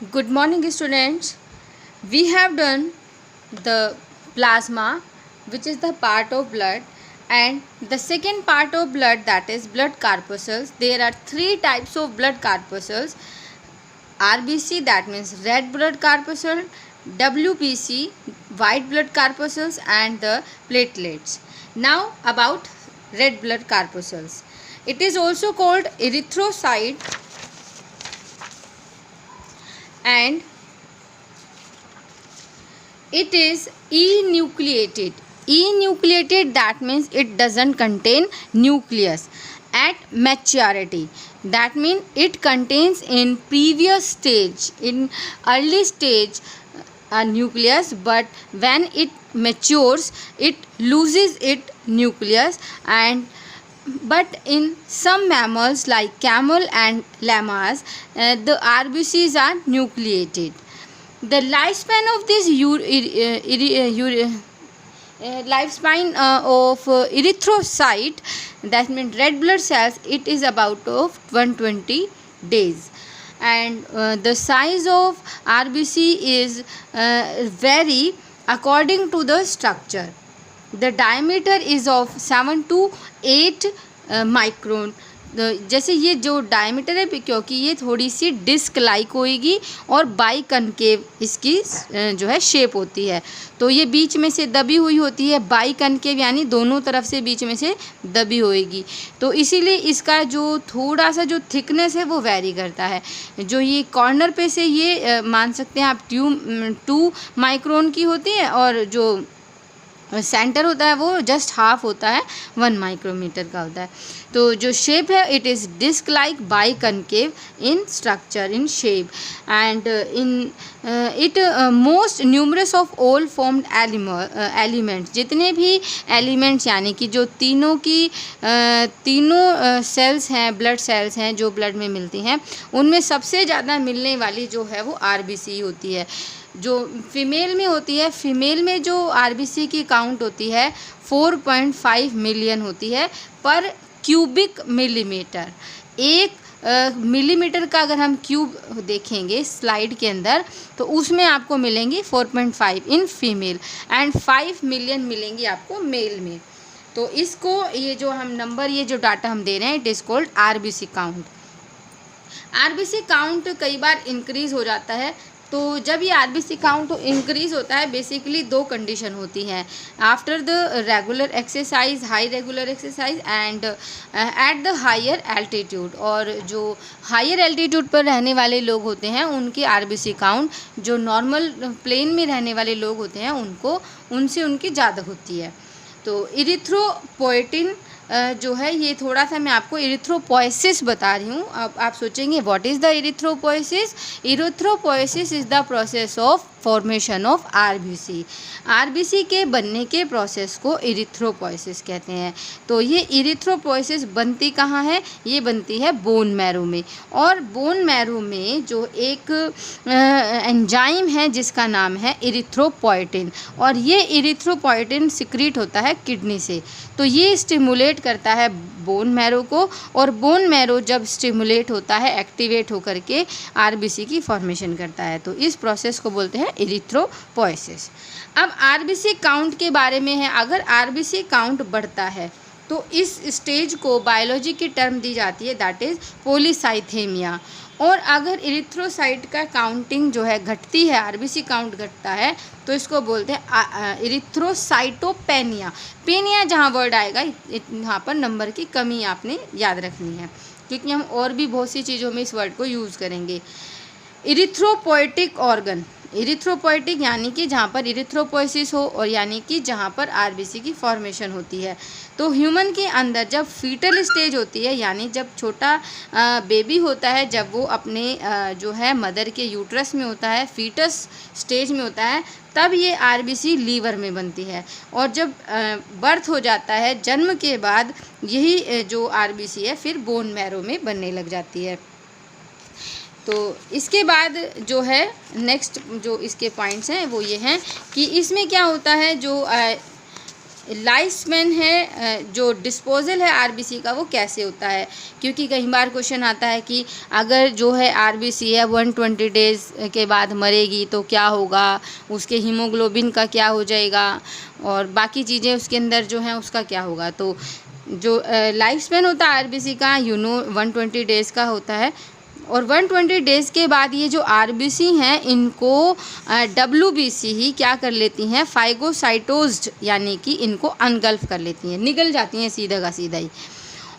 Good morning, students. We have done the plasma, which is the part of blood, and the second part of blood, that is blood corpuscles. There are three types of blood corpuscles: RBC, that means red blood corpuscle; WBC, white blood corpuscles; and the platelets. Now about red blood corpuscles. It is also called erythrocyte, and it is enucleated. Enucleated, that means it doesn't contain nucleus at maturity. That means it contains in previous stage, in early stage, a nucleus, but when it matures it loses its nucleus. And but in some mammals like camel and llamas, the RBCs are nucleated. The lifespan of this lifespan of erythrocyte, that means red blood cells, it is about of 120 days. And the size of RBC is vary according to the structure. The diameter is of 7 to 8 micron. जैसे ये जो diameter है, क्योंकि ये थोड़ी सी disc like होएगी और by concave इसकी जो है शेप होती है, तो ये बीच में से दबी हुई होती है. बाई कनकेव यानी दोनों तरफ से बीच में से दबी होएगी, तो इसीलिए इसका जो थोड़ा सा जो थिकनेस है वो वैरी करता है. जो ये कॉर्नर पे से ये मान सकते हैं आप 2 माइक्रोन की होती है, और जो सेंटर होता है वो जस्ट हाफ होता है, 1 माइक्रोमीटर का होता है. तो जो शेप है it is disc like biconcave in structure, in shape, and in it most numerous of all formed elements. जितने भी एलिमेंट्स यानी कि जो तीनों सेल्स हैं, ब्लड सेल्स हैं जो ब्लड में मिलती हैं, उनमें सबसे ज़्यादा मिलने वाली जो है वो RBC होती है. जो फीमेल में होती है, फीमेल में जो RBC की काउंट होती है 4.5 मिलियन होती है पर क्यूबिक मिलीमीटर. एक मिलीमीटर का अगर हम क्यूब देखेंगे स्लाइड के अंदर, तो उसमें आपको मिलेंगी 4.5 इन फीमेल, एंड 5 मिलियन मिलेंगी आपको मेल में. तो इसको ये जो हम नंबर, ये जो डाटा हम दे रहे हैं, it is called RBC count. RBC count कई बार इंक्रीज़ हो जाता है. तो जब ये RBC काउंट इंक्रीज़ होता है, बेसिकली 2 कंडीशन होती हैं. After the regular exercise, high regular exercise, and at the higher altitude. और जो हायर एल्टीट्यूड पर रहने वाले लोग होते हैं उनकी RBC काउंट, जो नॉर्मल प्लेन में रहने वाले लोग होते हैं उनसे उनकी ज़्यादा होती है. तो इरिथ्रोपोएटिन जो है, ये थोड़ा सा मैं आपको इरिथ्रोपोएसिस बता रही हूँ. अब आप सोचेंगे what is the erythropoiesis. Erythropoiesis is the process of formation of RBC. RBC के बनने के प्रोसेस को इरिथ्रोपोएसिस कहते हैं. तो ये इरिथ्रोपोएसिस बनती कहाँ है? ये बनती है बोन मैरो में. और बोन मैरो में जो एक एंजाइम है जिसका नाम है इरिथ्रोपोएटिन, और ये इरिथ्रोपोएटिन सिक्रीट होता है किडनी से. तो ये स्टिमुलेट करता है बोन मैरो को, और बोन मैरो जब स्टिमुलेट होता है, एक्टिवेट होकर के RBC की फॉर्मेशन करता है. तो इस प्रोसेस को बोलते हैं इरिथ्रोपोएसिस. अब RBC काउंट के बारे में है. अगर RBC काउंट बढ़ता है तो इस स्टेज को बायोलॉजी की टर्म दी जाती है, दैट इज़ पॉलीसाइथेमिया. और अगर इरिथ्रोसाइट का काउंटिंग जो है घटती है, RBC काउंट घटता है, तो इसको बोलते हैं इरिथ्रोसाइटोपेनिया. पेनिया जहाँ वर्ड आएगा, यहाँ पर नंबर की कमी आपने याद रखनी है, क्योंकि हम और भी बहुत सी चीज़ों में इस वर्ड को यूज़ करेंगे. इरिथ्रोपोएटिक ऑर्गन, इरिथ्रोपोएटिक यानी कि जहाँ पर इरिथ्रोपोएसिस हो, और यानी कि जहाँ पर RBC की फॉर्मेशन होती है. तो ह्यूमन के अंदर जब फीटल स्टेज होती है, यानी जब छोटा बेबी होता है, जब वो अपने जो है मदर के यूट्रस में होता है, फीटस स्टेज में होता है, तब ये RBC लीवर में बनती है. और जब बर्थ हो जाता है, जन्म के बाद, यही जो RBC है फिर बोन मैरो में बनने लग जाती है. तो इसके बाद जो है नेक्स्ट जो इसके पॉइंट्स हैं वो ये हैं कि इसमें क्या होता है, जो लाइफ स्पैन है जो डिस्पोजल है आरबीसी का वो कैसे होता है, क्योंकि कई बार क्वेश्चन आता है कि अगर जो है आरबीसी है 120 डेज़ के बाद मरेगी तो क्या होगा, उसके हीमोग्लोबिन का क्या हो जाएगा और बाकी चीज़ें उसके अंदर जो हैं उसका क्या होगा। तो जो लाइफ स्पैन होता है आरबीसी का 120 डेज़ का होता है और 120 डेज़ के बाद ये जो आरबीसी हैं इनको डब्ल्यूबीसी ही क्या कर लेती हैं, फाइगोसाइटोज्ड यानी कि इनको अनगल्फ कर लेती हैं, निगल जाती हैं सीधा का सीधा ही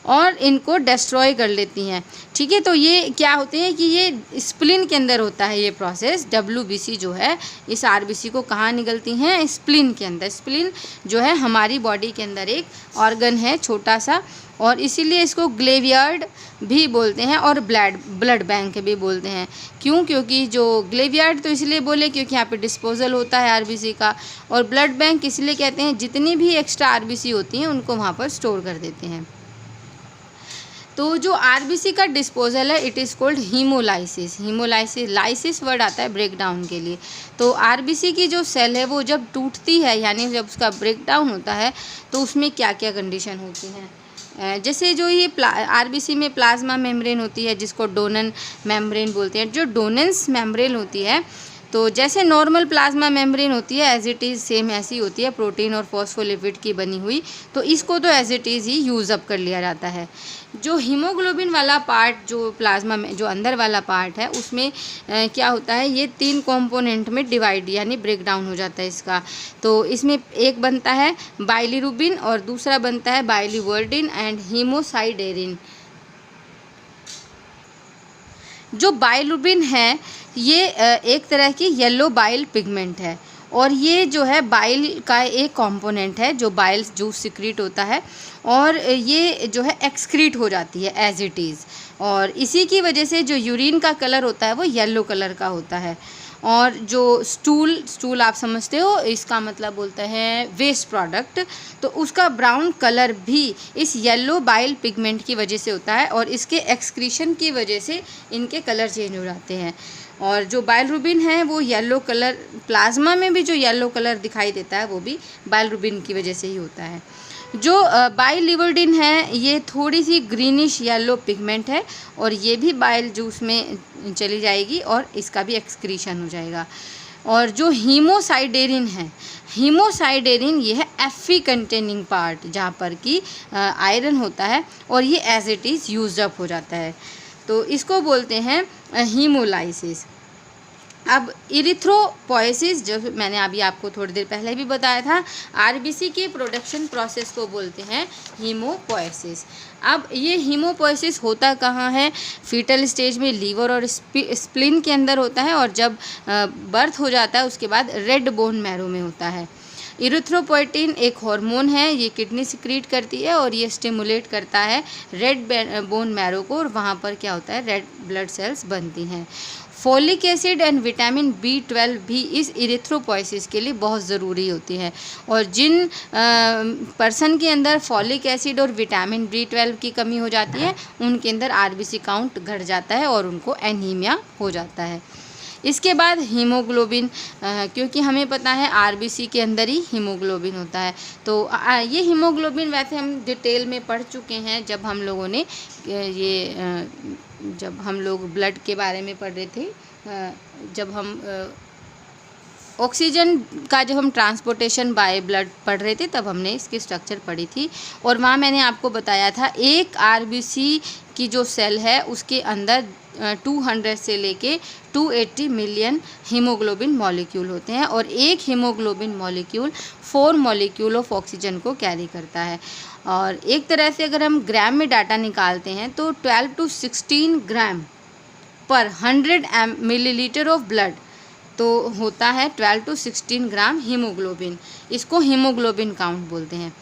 और इनको डिस्ट्रॉय कर लेती हैं। ठीक है, तो ये क्या होते हैं कि ये स्प्लिन के अंदर होता है ये प्रोसेस। डब्ल्यूबीसी जो है इस आरबीसी को कहाँ निगलती हैं, स्प्लिन के अंदर। स्प्लिन जो है हमारी बॉडी के अंदर एक ऑर्गन है छोटा सा और इसीलिए इसको ग्रेवयार्ड भी बोलते हैं और ब्लड बैंक भी बोलते हैं। क्यों? क्योंकि जो ग्रेवयार्ड तो इसलिए बोले क्योंकि यहाँ पे डिस्पोजल होता है आरबीसी का, और ब्लड बैंक इसलिए कहते हैं जितनी भी एक्स्ट्रा आरबीसी होती हैं उनको वहाँ पर स्टोर कर देते हैं। तो जो आरबीसी का डिस्पोजल है it is cold hemolysis. Lysis word आता है ब्रेक डाउन के लिए। तो आरबीसी की जो सेल है वो जब टूटती है यानी जब उसका ब्रेक डाउन होता है तो उसमें क्या क्या कंडीशन होती हैं। जैसे जो ये आरबीसी में प्लाज्मा मेम्ब्रेन होती है जिसको डोनन मेम्ब्रेन बोलते हैं। जो डोनेंस मेम्ब्रेन होती है तो जैसे नॉर्मल प्लाज्मा मेम्ब्रेन होती है एज इट इज़ सेम ऐसी होती है, प्रोटीन और फॉस्फोलिपिड की बनी हुई, तो इसको तो एज इट इज़ ही यूज़ अप कर लिया जाता है। जो हीमोग्लोबिन वाला पार्ट जो प्लाज्मा में जो अंदर वाला पार्ट है उसमें क्या होता है, ये 3 कंपोनेंट में डिवाइड यानी ब्रेक डाउन हो जाता है इसका। तो इसमें एक बनता है बाइलिरुबिन और दूसरा बनता है बाइलिवर्डिन एंड हीमोसाइडेरिन। जो बाइलिरुबिन है ये एक तरह की येलो बाइल पिगमेंट है और ये जो है बाइल का एक कंपोनेंट है जो बाइल जूस सिक्रीट होता है और ये जो है एक्सक्रीट हो जाती है एज इट इज़, और इसी की वजह से जो यूरिन का कलर होता है वो येलो कलर का होता है। और जो स्टूल आप समझते हो, इसका मतलब बोलते हैं वेस्ट प्रोडक्ट, तो उसका ब्राउन कलर भी इस येलो बाइल पिगमेंट की वजह से होता है और इसके एक्सक्रीशन की वजह से इनके कलर चेंज हो जाते हैं। और जो बाइलिरुबिन है वो येलो कलर, प्लाज्मा में भी जो येलो कलर दिखाई देता है वो भी बाइलिरुबिन की वजह से ही होता है। जो बाइलिवर्डिन है ये थोड़ी सी ग्रीनिश येलो पिगमेंट है और ये भी बाइल जूस में चली जाएगी और इसका भी एक्सक्रीशन हो जाएगा। और जो हीमोसाइडेरिन है, हीमोसाइडेरिन ये है एफी कंटेनिंग पार्ट जहाँ पर कि आयरन होता है और ये as it is used up हो जाता है, तो इसको बोलते हैं हीमोलाइसिस। अब इरिथ्रोपोएसिस जो मैंने अभी आपको थोड़ी देर पहले भी बताया था, आरबीसी के प्रोडक्शन प्रोसेस को बोलते हैं हीमोपोएसिस। अब ये हीमोपोएसिस होता कहाँ है, फीटल स्टेज में लीवर और स्प्लिन के अंदर होता है और जब बर्थ हो जाता है उसके बाद रेड बोन मैरो में होता है। इरिथ्रोपोएटिन एक हार्मोन है, ये किडनी सिक्रीट करती है और ये स्टिमुलेट करता है रेड बोन मैरो को और वहाँ पर क्या होता है, रेड ब्लड सेल्स बनती हैं। Folic acid and vitamin B12 भी इस इरिथ्रोपोएसिस के लिए बहुत ज़रूरी होती है और जिन पर्सन के अंदर फॉलिक एसिड और विटामिन B12 की कमी हो जाती है उनके अंदर आरबीसी काउंट घट जाता है और उनको एनीमिया हो जाता है। इसके बाद हीमोग्लोबिन, क्योंकि हमें पता है आरबीसी के अंदर ही हीमोग्लोबिन होता है, तो ये हीमोग्लोबिन वैसे हम डिटेल में पढ़ चुके हैं जब हम लोगों ने जब हम लोग ब्लड के बारे में पढ़ रहे थे, जब हम ऑक्सीजन का जब हम ट्रांसपोर्टेशन बाय ब्लड पढ़ रहे थे तब हमने इसकी स्ट्रक्चर पढ़ी थी और वहाँ मैंने आपको बताया था एक आरबीसी की जो सेल है उसके अंदर 200 से लेके 280 मिलियन हीमोग्लोबिन मॉलिक्यूल होते हैं और एक haemoglobin molecule 4 molecule of oxygen को कैरी करता है। और एक तरह से अगर हम ग्राम में डाटा निकालते हैं तो 12 to 16 ग्राम पर 100 मिलीलीटर ऑफ ब्लड तो होता है 12 to 16 ग्राम हीमोग्लोबिन। इसको हीमोग्लोबिन काउंट बोलते हैं।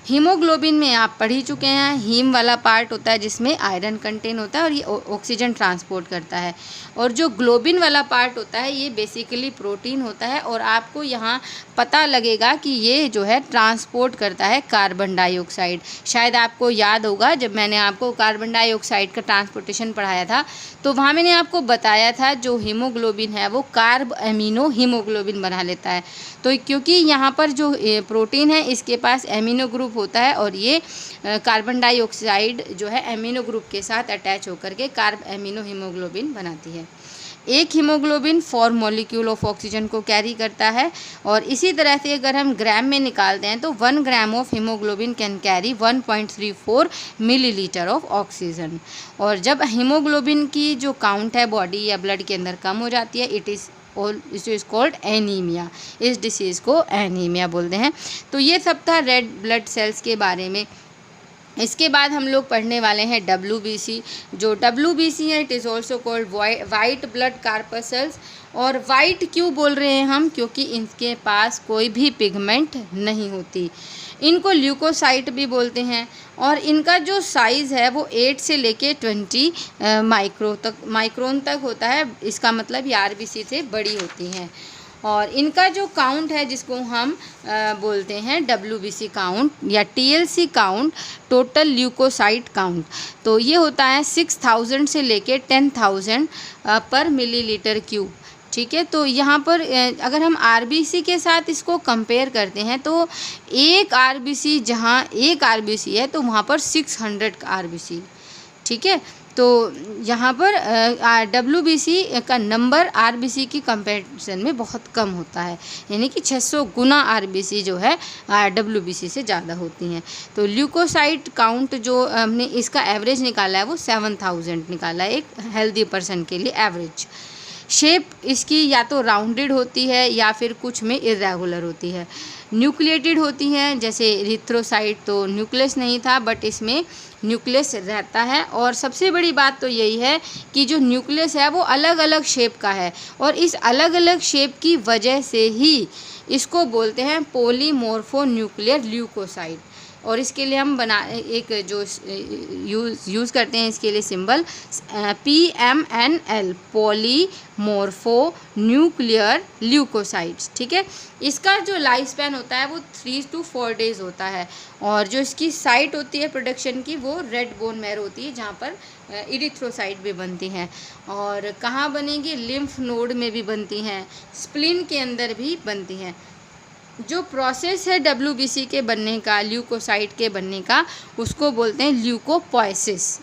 हीमोग्लोबिन में आप पढ़ ही चुके हैं, हीम वाला पार्ट होता है जिसमें आयरन कंटेन होता है और ये ऑक्सीजन ट्रांसपोर्ट करता है, और जो ग्लोबिन वाला पार्ट होता है ये बेसिकली प्रोटीन होता है, और आपको यहाँ पता लगेगा कि ये जो है ट्रांसपोर्ट करता है कार्बन डाइऑक्साइड। शायद आपको याद होगा जब मैंने आपको कार्बन डाइऑक्साइड का ट्रांसपोर्टेशन पढ़ाया था तो वहाँ मैंने आपको बताया था जो हीमोग्लोबिन है वो कार्ब एमिनो हीमोग्लोबिन बना लेता है। तो क्योंकि यहाँ पर जो प्रोटीन है इसके पास एमिनो ग्रुप होता है और ये कार्बन डाइऑक्साइड जो है एमिनो ग्रुप के साथ अटैच होकर के कार्ब एमिनो हीमोग्लोबिन बनाती है। एक हीमोग्लोबिन 4 मॉलिक्यूल ऑफ ऑक्सीजन को कैरी करता है, और इसी तरह से अगर हम ग्राम में निकालते हैं तो 1 gram of haemoglobin can carry 1.34 millilitre of oxygen. और जब हीमोग्लोबिन की जो काउंट है बॉडी या ब्लड के अंदर कम हो जाती है, इट इज़ कॉल्ड एनीमिया। इस डिसीज़ को एनीमिया बोलते हैं। तो ये सब था रेड ब्लड सेल्स के बारे में। इसके बाद हम लोग पढ़ने वाले हैं WBC। जो WBC है it is also called white blood corpuscles. और वाइट क्यों बोल रहे हैं हम, क्योंकि इनके पास कोई भी पिगमेंट नहीं होती। इनको ल्यूकोसाइट भी बोलते हैं, और इनका जो साइज़ है वो 8 से लेके 20 माइक्रोन तक होता है। इसका मतलब ये RBC से बड़ी होती हैं। और इनका जो काउंट है जिसको हम बोलते हैं WBC काउंट या TLC count, total leucocyte count, तो ये होता है 6000 से लेके 10,000 पर मिलीलीटर क्यूब। ठीक है, तो यहाँ पर अगर हम RBC के साथ इसको कंपेयर करते हैं तो एक RBC जहाँ एक RBC है तो वहाँ पर 600 RBC। ठीक है, तो यहाँ पर WBC का नंबर RBC की कंपैरिजन में बहुत कम होता है, यानी कि 600 गुना RBC जो है WBC से ज़्यादा होती हैं। तो ल्यूकोसाइट काउंट जो हमने इसका एवरेज निकाला है वो 7000 निकाला है एक हेल्दी पर्सन के लिए एवरेज। शेप इसकी या तो राउंडेड होती है या फिर कुछ में इरेगुलर होती है। न्यूक्लिएटेड होती हैं, जैसे इरिथ्रोसाइट तो न्यूक्लियस नहीं था बट इसमें न्यूक्लियस रहता है। और सबसे बड़ी बात तो यही है कि जो न्यूक्लियस है वो अलग अलग शेप का है, और इस अलग अलग शेप की वजह से ही इसको बोलते हैं पॉलीमॉर्फो न्यूक्लियर ल्यूकोसाइट। और इसके लिए हम एक जो यूज़ करते हैं इसके लिए symbol PMNL, polymorphonuclear leukocytes. ठीक है, इसका जो लाइफ स्पैन होता है वो 3 to 4 डेज़ होता है, और जो इसकी साइट होती है प्रोडक्शन की वो रेड बोन मैरो होती है जहाँ पर इरिथ्रोसाइट भी बनती हैं। और कहाँ बनेंगी, लिम्फ नोड में भी बनती हैं, स्प्लीन के अंदर भी बनती हैं। जो प्रोसेस है WBC के बनने का, ल्यूकोसाइट के बनने का, उसको बोलते हैं ल्यूकोपोइसिस।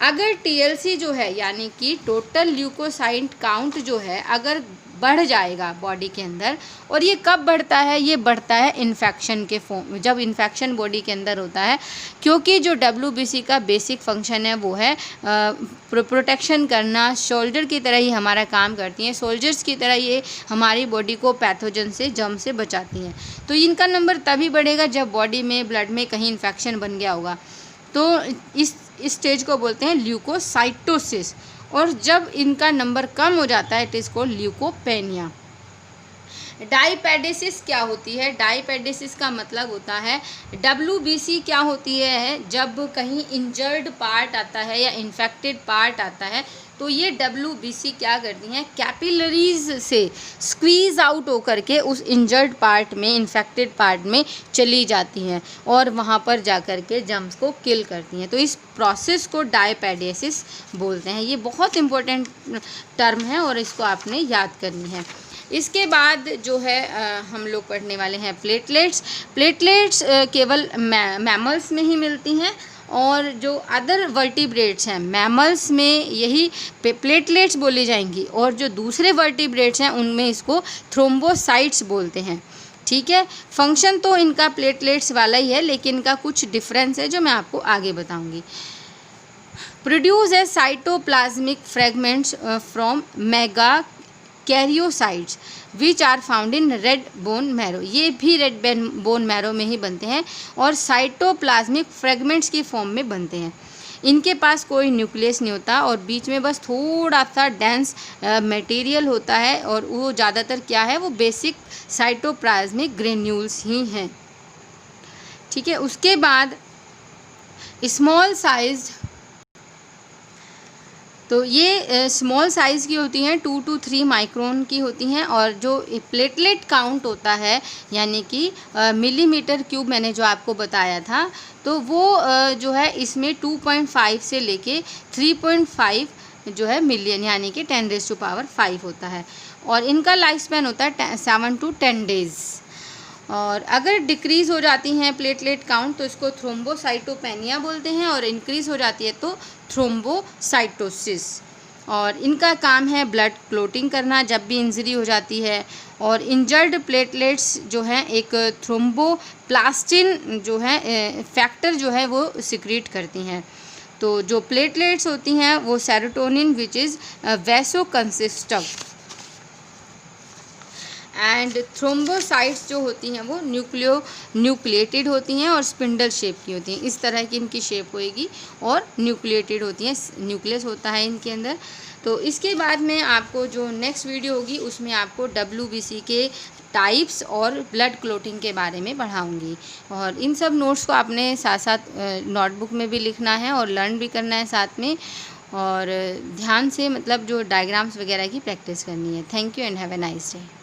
अगर TLC जो है यानी कि टोटल ल्यूकोसाइट काउंट जो है अगर बढ़ जाएगा बॉडी के अंदर, और ये कब बढ़ता है, ये बढ़ता है इन्फेक्शन के फॉर्म, जब इन्फेक्शन बॉडी के अंदर होता है। क्योंकि जो WBC का बेसिक फंक्शन है वो है प्रोटेक्शन करना, सोल्जर की तरह ही हमारा काम करती हैं, सोल्जर्स की तरह ये हमारी बॉडी को पैथोजन से, जर्म से बचाती हैं। तो इनका नंबर तभी बढ़ेगा जब बॉडी में, ब्लड में कहीं इन्फेक्शन बन गया होगा। तो इस स्टेज को बोलते हैं ल्यूकोसाइटोसिस, और जब इनका नंबर कम हो जाता है इट इज़ कॉल्ड ल्यूकोपेनिया। डाईपेडेसिस क्या होती है, डाईपेडेसिस का मतलब होता है WBC क्या होती है, जब कहीं इंजर्ड पार्ट आता है या इन्फेक्टेड पार्ट आता है तो ये WBC क्या करती हैं, कैपिलरीज से स्क्वीज़ आउट होकर के उस इंजर्ड पार्ट में, इन्फेक्टेड पार्ट में चली जाती हैं और वहाँ पर जा कर के जर्म्स को किल करती हैं। तो इस प्रोसेस को डाईपेडेसिस बोलते हैं। ये बहुत इम्पोर्टेंट टर्म है और इसको आपने याद करनी है। इसके बाद जो है हम लोग पढ़ने वाले हैं प्लेटलेट्स। प्लेटलेट्स केवल मैमल्स में ही मिलती हैं, और जो अदर वर्टिब्रेट्स हैं मैमल्स में यही प्लेटलेट्स बोली जाएंगी, और जो दूसरे वर्टिब्रेट्स हैं उनमें इसको थ्रोम्बोसाइट्स बोलते हैं। ठीक है, फंक्शन तो इनका प्लेटलेट्स वाला ही है, लेकिन इनका कुछ डिफरेंस है जो मैं आपको आगे बताऊंगी। Produce a cytoplasmic fragments from megakaryocytes which are found in red bone marrow. ये भी रेड बोन मैरो में ही बनते हैं और साइटोप्लाज्मिक फ्रेगमेंट्स की फॉर्म में बनते हैं। इनके पास कोई न्यूक्लियस नहीं होता और बीच में बस थोड़ा सा डेंस मटेरियल होता है, और वो ज़्यादातर क्या है, वो बेसिक साइटोप्लाज्मिक ग्रेन्यूल्स ही हैं। ठीक है। उसके बाद स्मॉल साइज, तो ये स्मॉल साइज़ की होती हैं, 2 to 3 माइक्रोन की होती हैं। और जो प्लेटलेट काउंट होता है यानी कि मिलीमीटर क्यूब मैंने जो आपको बताया था, तो वो जो है इसमें 2.5 से लेके 3.5 जो है मिलियन यानी कि 10⁵ होता है। और इनका लाइफ स्पैन होता है 7 to 10 डेज़। और अगर डिक्रीज़ हो जाती हैं प्लेटलेट काउंट तो इसको थ्रोम्बोसाइटोपेनिया बोलते हैं, और इंक्रीज़ हो जाती है तो थ्रोम्बोसाइटोसिस। और इनका काम है ब्लड क्लोटिंग करना जब भी इंजरी हो जाती है। और इंजर्ड प्लेटलेट्स जो हैं एक थ्रोम्बोप्लास्टिन जो है फैक्टर जो है वो सिक्रीट करती हैं। तो जो प्लेटलेट्स होती हैं वो serotonin which is vasoconstrictor, and thrombocytes जो होती हैं वो न्यूक्लिएटेड होती हैं और स्पिंडल शेप की होती हैं। इस तरह की इनकी शेप होएगी और न्यूक्लिएटेड होती हैं, न्यूक्लियस होता है इनके अंदर। तो इसके बाद में आपको जो नेक्स्ट वीडियो होगी उसमें आपको WBC के टाइप्स और ब्लड क्लोटिंग के बारे में पढ़ाऊँगी। और इन सब नोट्स को आपने साथ साथ नोटबुक में भी लिखना है और लर्न भी करना है साथ में, और ध्यान से मतलब जो डायग्राम्स वगैरह की प्रैक्टिस करनी है। Thank you and have a nice day.